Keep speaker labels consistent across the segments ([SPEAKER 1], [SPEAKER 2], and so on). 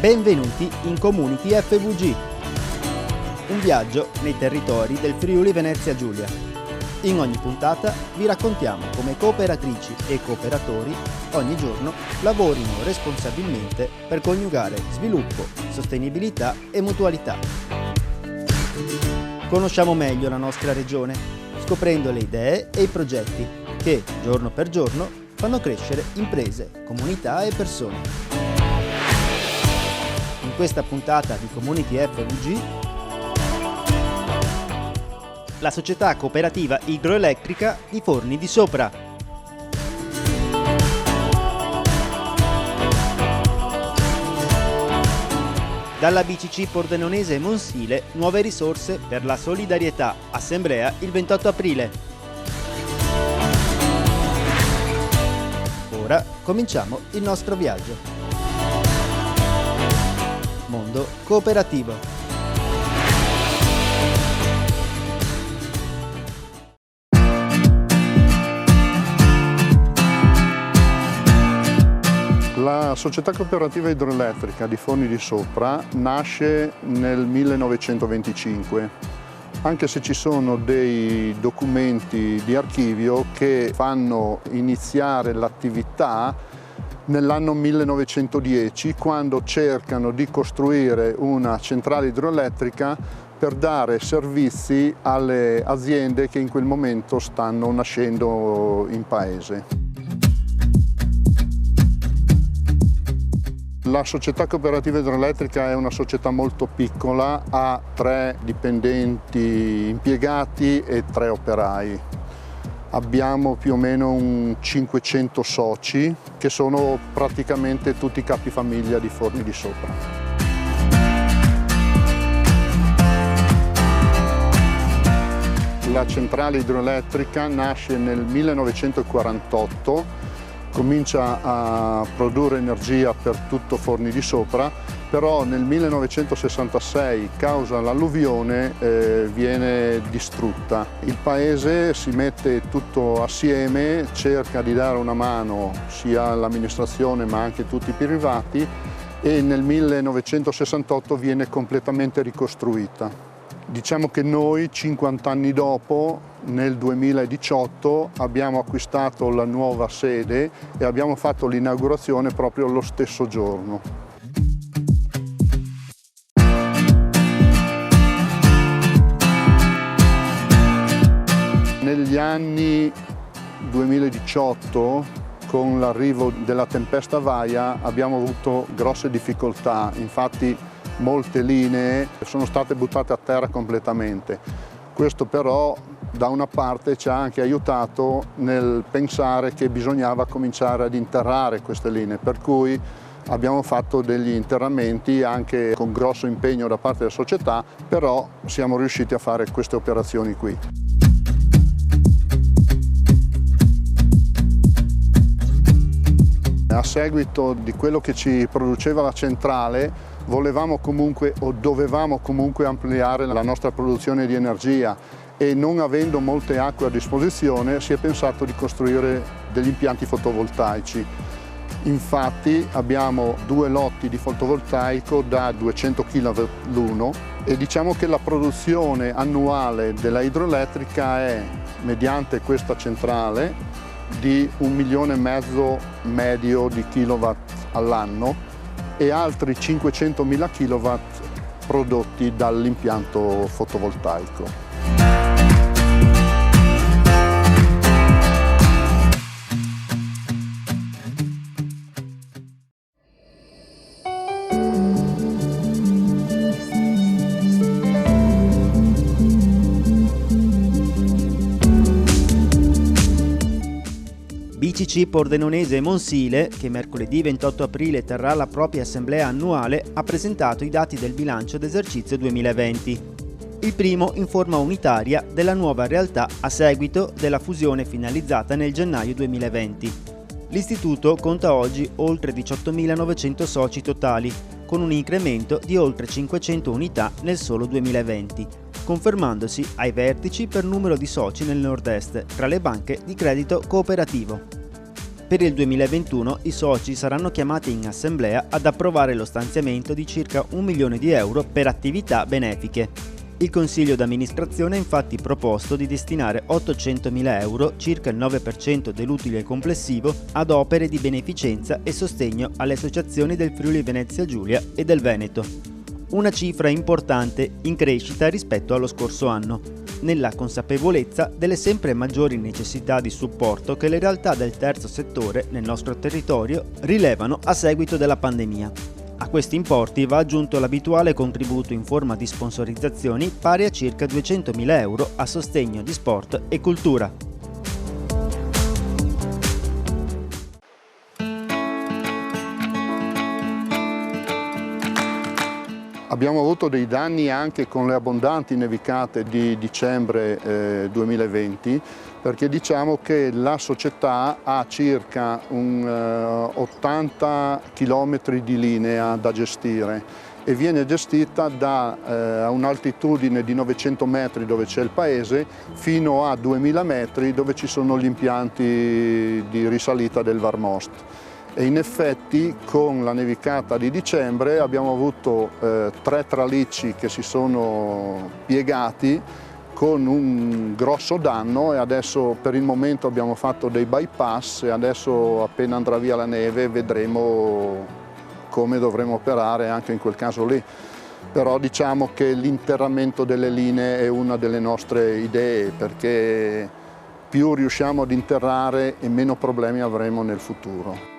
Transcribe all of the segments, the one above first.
[SPEAKER 1] Benvenuti in Community FVG, un viaggio nei territori del Friuli Venezia Giulia. In ogni puntata vi raccontiamo come cooperatrici e cooperatori ogni giorno lavorino responsabilmente per coniugare sviluppo, sostenibilità e mutualità. Conosciamo meglio la nostra regione, scoprendo le idee e i progetti che, giorno per giorno, fanno crescere imprese, comunità e persone. In questa puntata di Community FVG, la società cooperativa idroelettrica di Forni di Sopra. Dalla BCC Pordenonese Monsile, nuove risorse per la solidarietà, assemblea il 28 aprile. Ora cominciamo il nostro viaggio. Mondo cooperativo.
[SPEAKER 2] La società cooperativa idroelettrica di Forni di Sopra nasce nel 1925, anche se ci sono dei documenti di archivio che fanno iniziare l'attività nell'anno 1910, quando cercano di costruire una centrale idroelettrica per dare servizi alle aziende che in quel momento stanno nascendo in paese. La società cooperativa idroelettrica è una società molto piccola, ha 3 dipendenti impiegati e 3 operai. Abbiamo più o meno un 500 soci che sono praticamente tutti capifamiglia di Forni di Sopra. La centrale idroelettrica nasce nel 1948, comincia a produrre energia per tutto Forni di Sopra, però nel 1966, causa l'alluvione, viene distrutta. Il paese si mette tutto assieme, cerca di dare una mano sia all'amministrazione ma anche tutti i privati, e nel 1968 viene completamente ricostruita. Diciamo che noi 50 anni dopo, nel 2018, abbiamo acquistato la nuova sede e abbiamo fatto l'inaugurazione proprio lo stesso giorno. Negli anni 2018, con l'arrivo della tempesta Vaia, abbiamo avuto grosse difficoltà, infatti molte linee sono state buttate a terra completamente. Questo però da una parte ci ha anche aiutato nel pensare che bisognava cominciare ad interrare queste linee, per cui abbiamo fatto degli interramenti anche con grosso impegno da parte della società, però siamo riusciti a fare queste operazioni qui. A seguito di quello che ci produceva la centrale, volevamo comunque o dovevamo comunque ampliare la nostra produzione di energia, e non avendo molte acque a disposizione si è pensato di costruire degli impianti fotovoltaici. Infatti abbiamo 2 lotti di fotovoltaico da 200 kW l'uno, e diciamo che la produzione annuale della idroelettrica è, mediante questa centrale, di 1,5 milioni medio di kilowatt all'anno e altri 500.000 kW prodotti dall'impianto fotovoltaico.
[SPEAKER 1] BCC Pordenonese Monsile, che mercoledì 28 aprile terrà la propria assemblea annuale, ha presentato i dati del bilancio d'esercizio 2020. Il primo in forma unitaria della nuova realtà a seguito della fusione finalizzata nel gennaio 2020. L'istituto conta oggi oltre 18.900 soci totali, con un incremento di oltre 500 unità nel solo 2020, confermandosi ai vertici per numero di soci nel nord-est tra le banche di credito cooperativo. Per il 2021 i soci saranno chiamati in assemblea ad approvare lo stanziamento di circa 1 milione di euro per attività benefiche. Il Consiglio d'amministrazione ha infatti proposto di destinare 800.000 euro, circa il 9% dell'utile complessivo, ad opere di beneficenza e sostegno alle associazioni del Friuli Venezia Giulia e del Veneto. Una cifra importante in crescita rispetto allo scorso anno, nella consapevolezza delle sempre maggiori necessità di supporto che le realtà del terzo settore nel nostro territorio rilevano a seguito della pandemia. A questi importi va aggiunto l'abituale contributo in forma di sponsorizzazioni pari a circa 200.000 euro a sostegno di sport e cultura.
[SPEAKER 2] Abbiamo avuto dei danni anche con le abbondanti nevicate di dicembre 2020, perché diciamo che la società ha circa 80 km di linea da gestire e viene gestita da un'altitudine di 900 metri dove c'è il paese fino a 2000 metri dove ci sono gli impianti di risalita del Varmost. E in effetti con la nevicata di dicembre abbiamo avuto 3 tralicci che si sono piegati con un grosso danno e adesso per il momento abbiamo fatto dei bypass e adesso appena andrà via la neve vedremo come dovremo operare anche in quel caso lì. Però diciamo che l'interramento delle linee è una delle nostre idee perché più riusciamo ad interrare e meno problemi avremo nel futuro.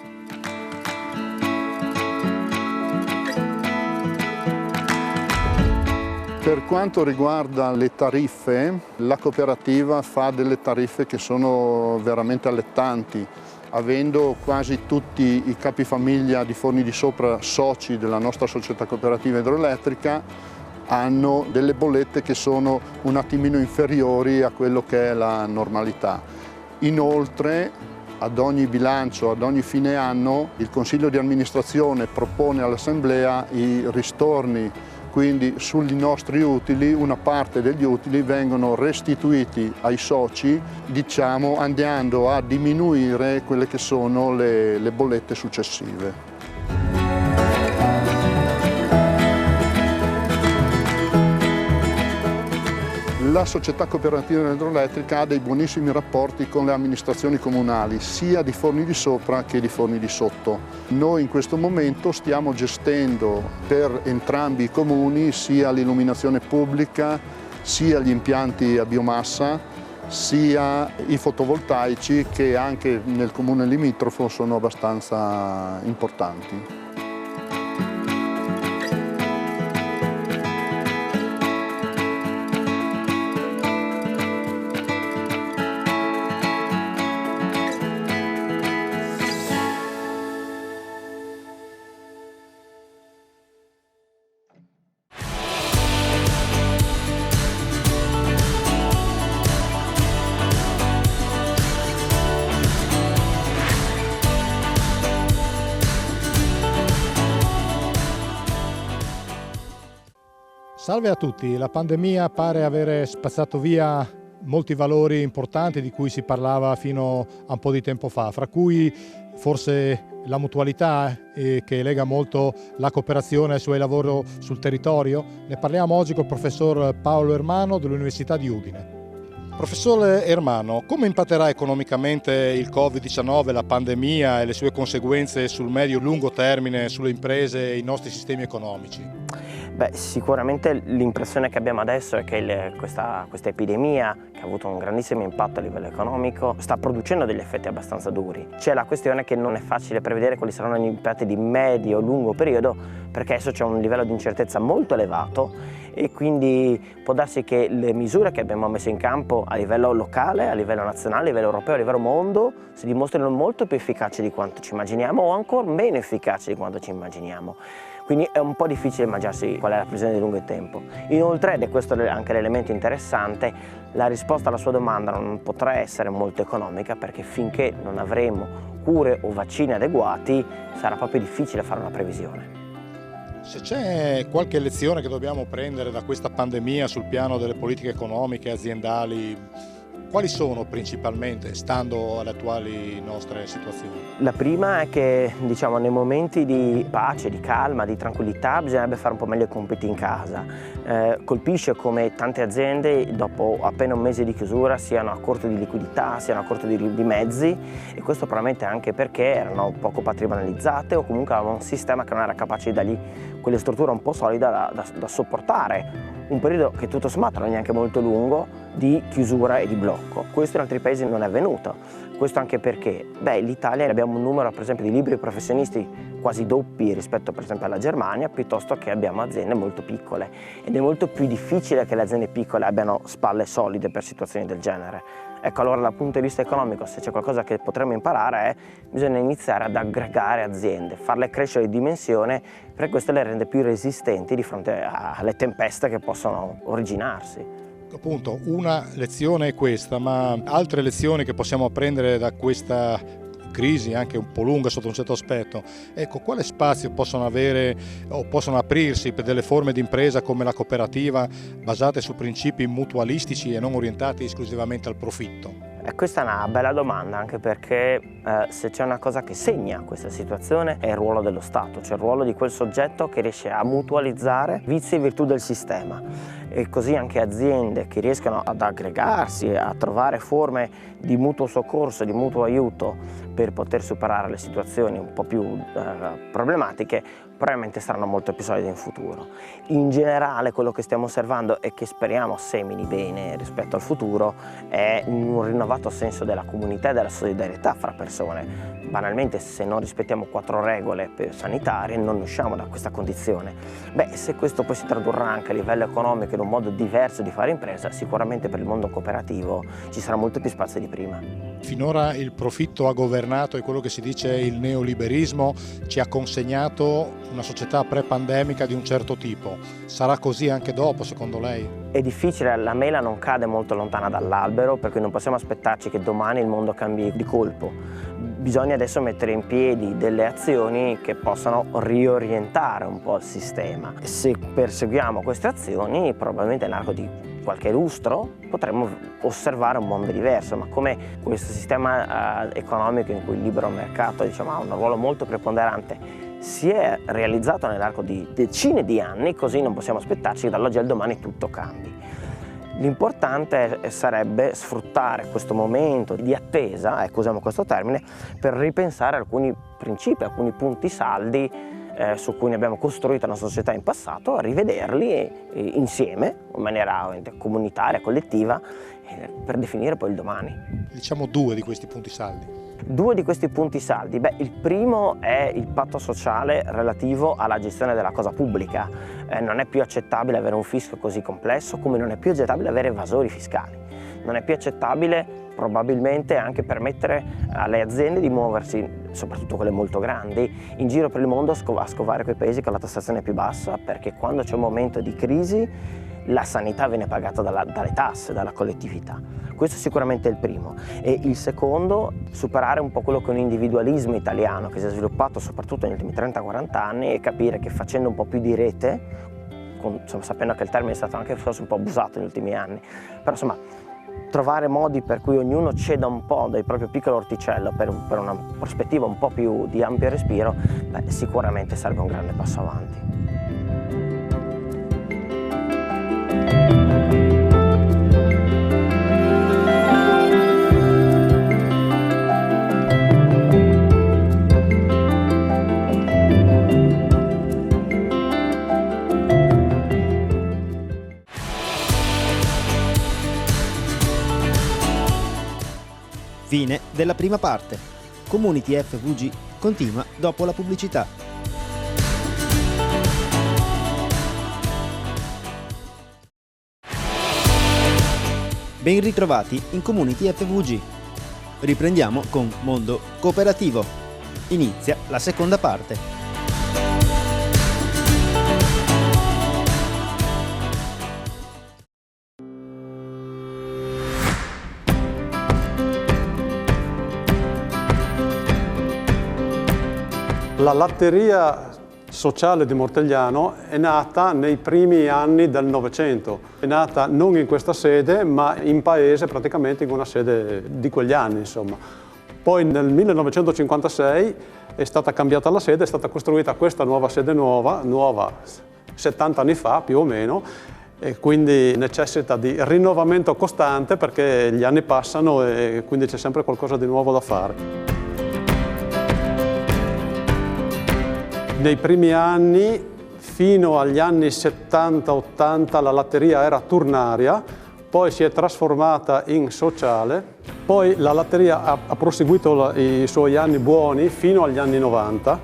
[SPEAKER 2] Per quanto riguarda le tariffe, la cooperativa fa delle tariffe che sono veramente allettanti, avendo quasi tutti i capifamiglia di Forni di Sopra soci della nostra società cooperativa idroelettrica hanno delle bollette che sono un attimino inferiori a quello che è la normalità. Inoltre, ad ogni bilancio, ad ogni fine anno, il Consiglio di amministrazione propone all'Assemblea i ristorni. Quindi sui nostri utili, una parte degli utili vengono restituiti ai soci, diciamo, andando a diminuire quelle che sono le bollette successive. La società cooperativa idroelettrica ha dei buonissimi rapporti con le amministrazioni comunali, sia di Forni di Sopra che di Forni di Sotto. Noi in questo momento stiamo gestendo per entrambi i comuni sia l'illuminazione pubblica, sia gli impianti a biomassa, sia i fotovoltaici che anche nel comune limitrofo sono abbastanza importanti.
[SPEAKER 3] Salve a tutti, la pandemia pare avere spazzato via molti valori importanti di cui si parlava fino a un po' di tempo fa, fra cui forse la mutualità che lega molto la cooperazione al suo lavoro sul territorio. Ne parliamo oggi col professor Paolo Ermano dell'Università di Udine. Professore Ermano, come impatterà economicamente il Covid-19, la pandemia e le sue conseguenze sul medio-lungo termine sulle imprese e i nostri sistemi economici?
[SPEAKER 4] Beh, sicuramente l'impressione che abbiamo adesso è che questa epidemia, che ha avuto un grandissimo impatto a livello economico, sta producendo degli effetti abbastanza duri. C'è la questione che non è facile prevedere quali saranno gli impatti di medio-lungo periodo, perché adesso c'è un livello di incertezza molto elevato e quindi può darsi che le misure che abbiamo messo in campo a livello locale, a livello nazionale, a livello europeo, a livello mondo si dimostrino molto più efficaci di quanto ci immaginiamo o ancora meno efficaci di quanto ci immaginiamo. Quindi è un po' difficile immaginarsi qual è la previsione di lungo tempo. Inoltre, ed è questo anche l'elemento interessante, la risposta alla sua domanda non potrà essere molto economica perché finché non avremo cure o vaccini adeguati sarà proprio difficile fare una previsione.
[SPEAKER 3] Se c'è qualche lezione che dobbiamo prendere da questa pandemia sul piano delle politiche economiche, aziendali, Quali sono principalmente, stando alle attuali nostre situazioni?
[SPEAKER 4] La prima è che, diciamo, nei momenti di pace, di calma, di tranquillità bisognerebbe fare un po' meglio i compiti in casa. Colpisce come tante aziende dopo appena un mese di chiusura siano a corto di liquidità, siano a corto di mezzi, e questo probabilmente anche perché erano poco patrimonializzate o comunque avevano un sistema che non era capace di dargli quelle strutture un po' solide da sopportare un periodo che tutto sommato non è neanche molto lungo di chiusura e di blocco. Questo in altri paesi non è avvenuto. Questo anche perché in Italia abbiamo un numero per esempio di liberi professionisti quasi doppi rispetto per esempio alla Germania, piuttosto che abbiamo aziende molto piccole, ed è molto più difficile che le aziende piccole abbiano spalle solide per situazioni del genere. Ecco, allora dal punto di vista economico, se c'è qualcosa che potremmo imparare è bisogna iniziare ad aggregare aziende, farle crescere di dimensione, perché questo le rende più resistenti di fronte alle tempeste che possono originarsi.
[SPEAKER 3] Appunto, una lezione è questa, ma altre lezioni che possiamo apprendere da questa crisi, anche un po' lunga sotto un certo aspetto, ecco, quale spazio possono avere o possono aprirsi per delle forme di impresa come la cooperativa basate su principi mutualistici e non orientati esclusivamente al profitto?
[SPEAKER 4] Questa è una bella domanda, anche perché se c'è una cosa che segna questa situazione è il ruolo dello Stato, cioè il ruolo di quel soggetto che riesce a mutualizzare vizi e virtù del sistema, e così anche aziende che riescano ad aggregarsi, a trovare forme di mutuo soccorso, di mutuo aiuto per poter superare le situazioni un po' più problematiche, probabilmente saranno molto più solide in futuro. In generale quello che stiamo osservando e che speriamo semini bene rispetto al futuro è un rinnovato senso della comunità e della solidarietà fra persone. Banalmente, se non rispettiamo 4 regole sanitarie non usciamo da questa condizione. Se questo poi si tradurrà anche a livello economico in un modo diverso di fare impresa, sicuramente per il mondo cooperativo ci sarà molto più spazio di prima.
[SPEAKER 3] Finora il profitto ha governato e quello che si dice il neoliberismo ci ha consegnato una società pre-pandemica di un certo tipo. Sarà così anche dopo, secondo lei?
[SPEAKER 4] È difficile, la mela non cade molto lontana dall'albero, per cui non possiamo aspettarci che domani il mondo cambi di colpo. Bisogna adesso mettere in piedi delle azioni che possano riorientare un po' il sistema. Se perseguiamo queste azioni, probabilmente nell'arco di qualche lustro potremmo osservare un mondo diverso, ma come questo sistema economico in cui il libero mercato ha un ruolo molto preponderante si è realizzato nell'arco di decine di anni, così non possiamo aspettarci che dall'oggi al domani tutto cambi. L'importante sarebbe sfruttare questo momento di attesa, usiamo questo termine, per ripensare alcuni principi, alcuni punti saldi su cui ne abbiamo costruito la nostra società in passato, rivederli insieme, in maniera comunitaria, collettiva, per definire poi il domani.
[SPEAKER 3] Diciamo 2 di questi punti saldi.
[SPEAKER 4] 2 di questi punti saldi. Il primo è il patto sociale relativo alla gestione della cosa pubblica. Non è più accettabile avere un fisco così complesso, come non è più accettabile avere evasori fiscali. Non è più accettabile probabilmente anche permettere alle aziende di muoversi, soprattutto quelle molto grandi, in giro per il mondo a scovare quei paesi con la tassazione più bassa, perché quando c'è un momento di crisi la sanità viene pagata dalle tasse, dalla collettività. Questo sicuramente è il primo. E il secondo, superare un po' quello che è un individualismo italiano che si è sviluppato soprattutto negli ultimi 30-40 anni, e capire che facendo un po' più di rete, sapendo che il termine è stato anche forse un po' abusato negli ultimi anni, però insomma trovare modi per cui ognuno ceda un po' del proprio piccolo orticello per una prospettiva un po' più di ampio respiro, sicuramente sarebbe un grande passo avanti.
[SPEAKER 1] Fine della prima parte. Community FVG continua dopo la pubblicità. Ben ritrovati in Community FVG. Riprendiamo con Mondo Cooperativo. Inizia la seconda parte.
[SPEAKER 5] La latteria sociale di Mortegliano è nata nei primi anni del Novecento. È nata non in questa sede, ma in paese, praticamente in una sede di quegli anni, insomma. Poi nel 1956 è stata cambiata la sede, è stata costruita questa nuova sede nuova 70 anni fa più o meno, e quindi necessita di rinnovamento costante perché gli anni passano e quindi c'è sempre qualcosa di nuovo da fare. Nei primi anni, fino agli anni 70-80, la latteria era turnaria, poi si è trasformata in sociale, poi la latteria ha proseguito i suoi anni buoni fino agli anni 90,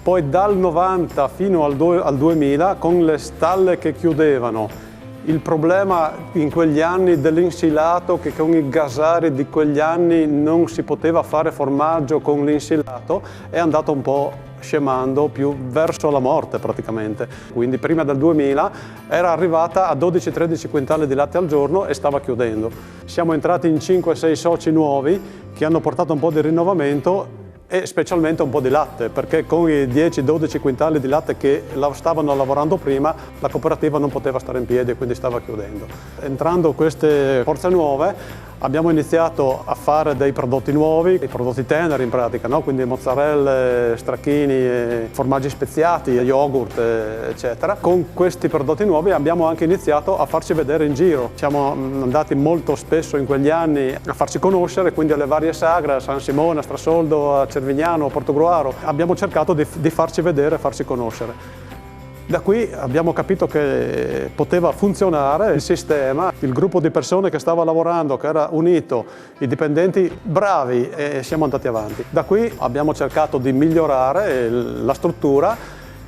[SPEAKER 5] poi dal 90 fino al 2000 con le stalle che chiudevano. Il problema in quegli anni dell'insilato, che con i gasari di quegli anni non si poteva fare formaggio con l'insilato, è andato un po' scemando più verso la morte praticamente. Quindi prima del 2000 era arrivata a 12-13 quintali di latte al giorno e stava chiudendo. Siamo entrati in 5-6 soci nuovi che hanno portato un po' di rinnovamento e specialmente un po' di latte, perché con i 10-12 quintali di latte che stavano lavorando prima, la cooperativa non poteva stare in piedi e quindi stava chiudendo. Entrando queste forze nuove abbiamo iniziato a fare dei prodotti nuovi, dei prodotti teneri in pratica, no? Quindi mozzarelle, stracchini, formaggi speziati, yogurt, eccetera. Con questi prodotti nuovi abbiamo anche iniziato a farci vedere in giro. Siamo andati molto spesso in quegli anni a farci conoscere, quindi alle varie sagre, a San Simone, a Strassoldo, a Cervignano, a Portogruaro. Abbiamo cercato di farci vedere e farci conoscere. Da qui abbiamo capito che poteva funzionare il sistema, il gruppo di persone che stava lavorando, che era unito, i dipendenti bravi, e siamo andati avanti. Da qui abbiamo cercato di migliorare la struttura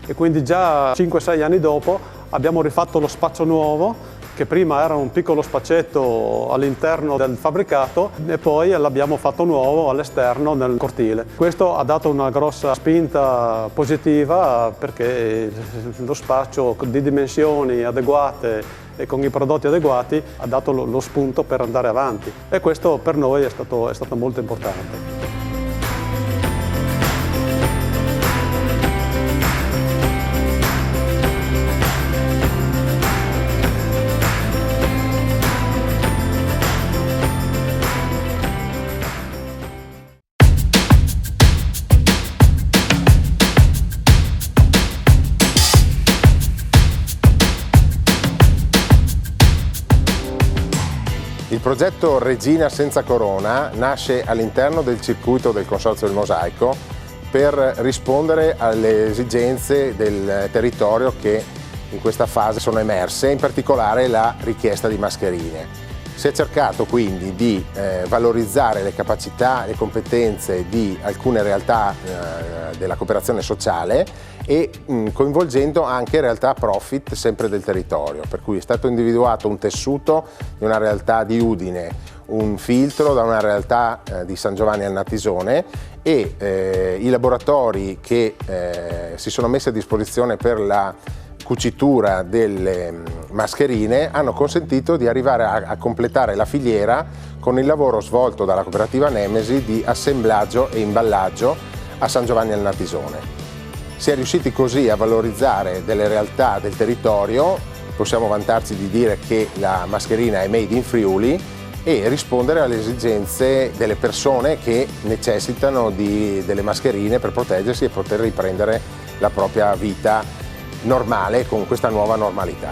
[SPEAKER 5] e quindi già 5-6 anni dopo abbiamo rifatto lo spaccio nuovo, che prima era un piccolo spaccetto all'interno del fabbricato e poi l'abbiamo fatto nuovo all'esterno nel cortile. Questo ha dato una grossa spinta positiva perché lo spaccio di dimensioni adeguate e con i prodotti adeguati ha dato lo spunto per andare avanti e questo per noi è stato molto importante.
[SPEAKER 6] Il progetto Regina senza corona nasce all'interno del circuito del Consorzio del Mosaico per rispondere alle esigenze del territorio che in questa fase sono emerse, in particolare la richiesta di mascherine. Si è cercato quindi di valorizzare le capacità e le competenze di alcune realtà della cooperazione sociale e coinvolgendo anche realtà profit sempre del territorio, per cui è stato individuato un tessuto di una realtà di Udine, un filtro da una realtà di San Giovanni al Natisone e i laboratori che si sono messi a disposizione per la cucitura delle mascherine hanno consentito di arrivare a completare la filiera con il lavoro svolto dalla cooperativa Nemesi di assemblaggio e imballaggio a San Giovanni al Natisone. Si è riusciti così a valorizzare delle realtà del territorio, possiamo vantarci di dire che la mascherina è made in Friuli e rispondere alle esigenze delle persone che necessitano delle mascherine per proteggersi e poter riprendere la propria vita normale con questa nuova normalità.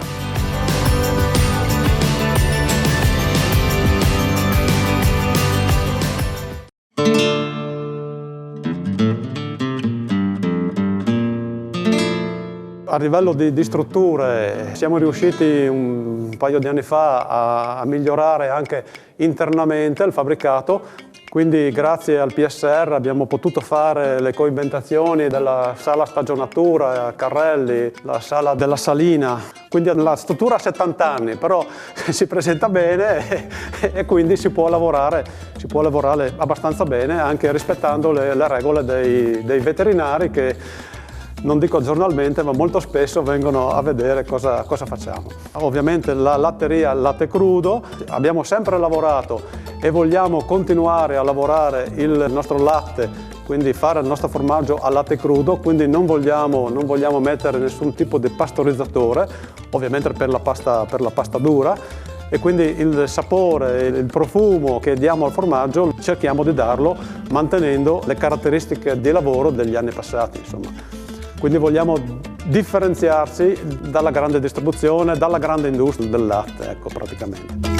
[SPEAKER 5] A livello di strutture siamo riusciti un paio di anni fa a migliorare anche internamente il fabbricato, quindi grazie al PSR abbiamo potuto fare le coibentazioni della sala stagionatura, carrelli, la sala della salina, quindi la struttura ha 70 anni, però si presenta bene e quindi si può lavorare abbastanza bene anche rispettando le regole dei veterinari che non dico giornalmente, ma molto spesso vengono a vedere cosa facciamo. Ovviamente la latteria, il latte crudo, abbiamo sempre lavorato e vogliamo continuare a lavorare il nostro latte quindi fare il nostro formaggio a latte crudo, quindi non vogliamo mettere nessun tipo di pastorizzatore, ovviamente per la pasta dura, e quindi il sapore, il profumo che diamo al formaggio cerchiamo di darlo mantenendo le caratteristiche di lavoro degli anni passati, insomma. Quindi vogliamo differenziarsi dalla grande distribuzione, dalla grande industria del latte, ecco, praticamente.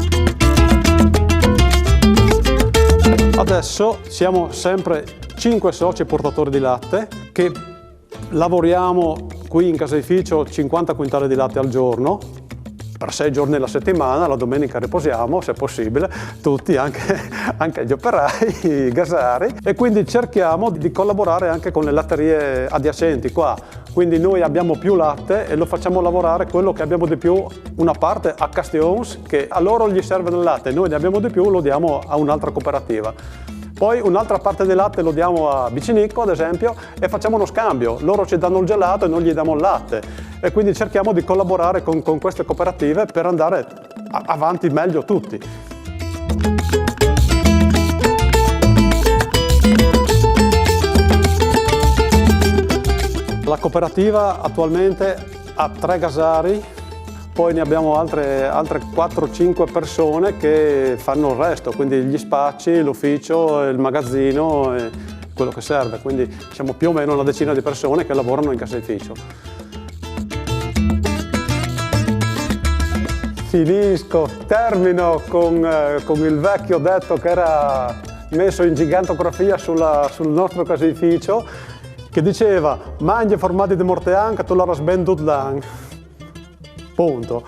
[SPEAKER 5] Adesso siamo sempre 5 soci portatori di latte che lavoriamo qui in caseificio 50 quintali di latte al giorno, per 6 giorni alla settimana, la domenica riposiamo se possibile, tutti, anche gli operai, i gasari, e quindi cerchiamo di collaborare anche con le latterie adiacenti qua. Quindi noi abbiamo più latte e lo facciamo lavorare quello che abbiamo di più, una parte a Castions, che a loro gli serve del latte, noi ne abbiamo di più, lo diamo a un'altra cooperativa. Poi un'altra parte del latte lo diamo a Bicinicco, ad esempio, e facciamo uno scambio. Loro ci danno il gelato e noi gli diamo il latte. E quindi cerchiamo di collaborare con queste cooperative per andare avanti meglio tutti. La cooperativa attualmente ha 3 gasari, poi ne abbiamo altre 4-5 persone che fanno il resto, quindi gli spacci, l'ufficio, il magazzino e quello che serve. Quindi siamo più o meno una decina di persone che lavorano in caseificio. Termino con il vecchio detto che era messo in gigantografia sul nostro caseificio, che diceva: mangi formati di mortean che tu l'hai ben tutto l'anno. Punto.